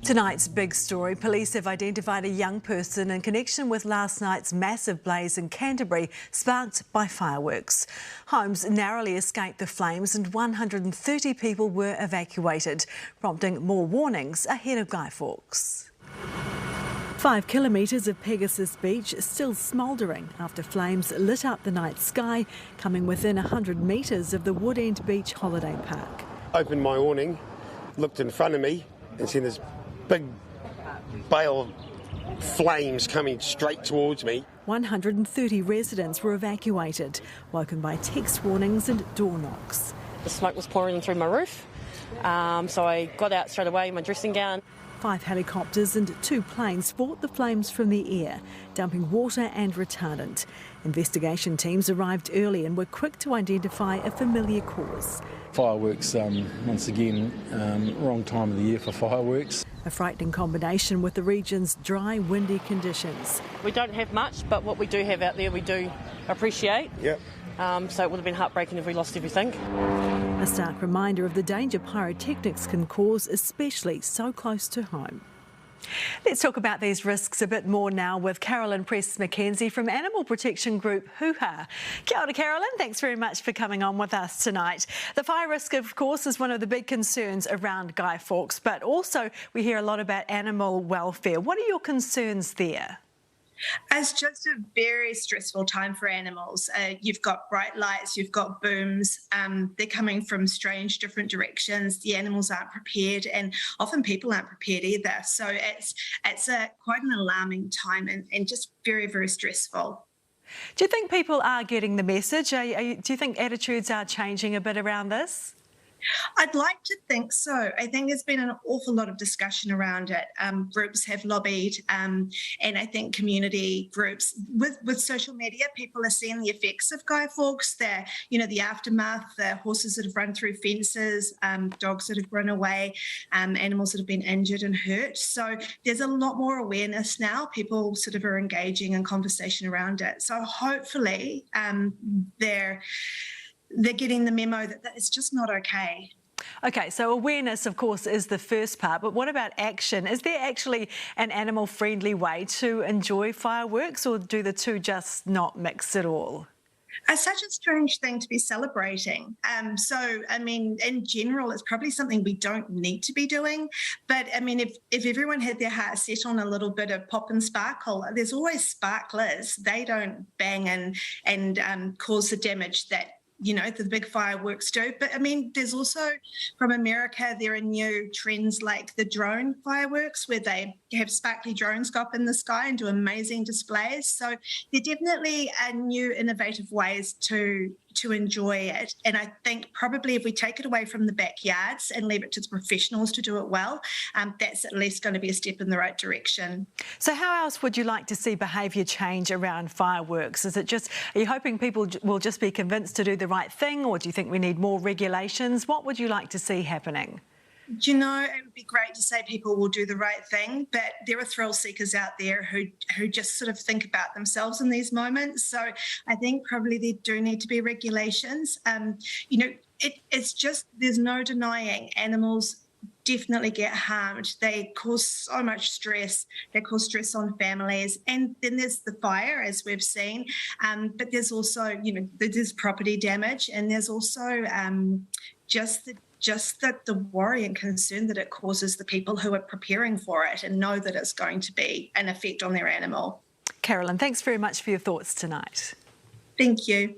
Tonight's big story, police have identified a young person in connection with last night's massive blaze in Canterbury, sparked by fireworks. Homes narrowly escaped the flames and 130 people were evacuated, prompting more warnings ahead of Guy Fawkes. 5 kilometres of Pegasus Beach still smouldering after flames lit up the night sky, coming within 100 metres of the Wood End Beach holiday park. Opened my awning, looked in front of me and seen this big bale of flames coming straight towards me. 130 residents were evacuated, woken by text warnings and door knocks. The smoke was pouring through my roof, so I got out straight away in my dressing gown. 5 helicopters and 2 planes fought the flames from the air, dumping water and retardant. Investigation teams arrived early and were quick to identify a familiar cause. Fireworks, once again, wrong time of the year for fireworks. A frightening combination with the region's dry, windy conditions. We don't have much, but what we do have out there we do appreciate. Yep. So it would have been heartbreaking if we lost everything. A stark reminder of the danger pyrotechnics can cause, especially so close to home. Let's talk about these risks a bit more now with Carolyn Press-McKenzie from animal protection group Hoo-Ha. Kia ora, Carolyn. Thanks very much for coming on with us tonight. The fire risk, of course, is one of the big concerns around Guy Fawkes, but also we hear a lot about animal welfare. What are your concerns there? It's just a very stressful time for animals. You've got bright lights, you've got booms, they're coming from strange different directions. The animals aren't prepared and often people aren't prepared either. So it's quite an alarming time and just very, very stressful. Do you think people are getting the message? Do you think attitudes are changing a bit around this? I'd like to think so. I think there's been an awful lot of discussion around it. Groups have lobbied, and I think community groups with social media, people are seeing the effects of Guy Fawkes. The aftermath, the horses that have run through fences, dogs that have run away, animals that have been injured and hurt. So there's a lot more awareness now. People sort of are engaging in conversation around it. So hopefully they're getting the memo that it's just not okay. Okay, so awareness, of course, is the first part, but what about action? Is there actually an animal-friendly way to enjoy fireworks, or do the two just not mix at all? It's such a strange thing to be celebrating. In general, it's probably something we don't need to be doing. But, if everyone had their heart set on a little bit of pop and sparkle, there's always sparklers. They don't bang and cause the damage that the big fireworks do. But there's also from America, there are new trends like the drone fireworks where they have sparkly drones go up in the sky and do amazing displays. So there definitely are new innovative ways to enjoy it. And I think probably if we take it away from the backyards and leave it to the professionals to do it well, that's at least going to be a step in the right direction. So how else would you like to see behaviour change around fireworks? Are you hoping people will just be convinced to do the right thing, or do you think we need more regulations? What would you like to see happening? It would be great to say people will do the right thing, but there are thrill seekers out there who just sort of think about themselves in these moments. So I think probably there do need to be regulations. It's just, there's no denying animals definitely get harmed. They cause so much stress. They cause stress on families. And then there's the fire, as we've seen. But there's also, there's property damage, and there's also just the worry and concern that it causes the people who are preparing for it and know that it's going to be an effect on their animal. Carolyn, thanks very much for your thoughts tonight. Thank you.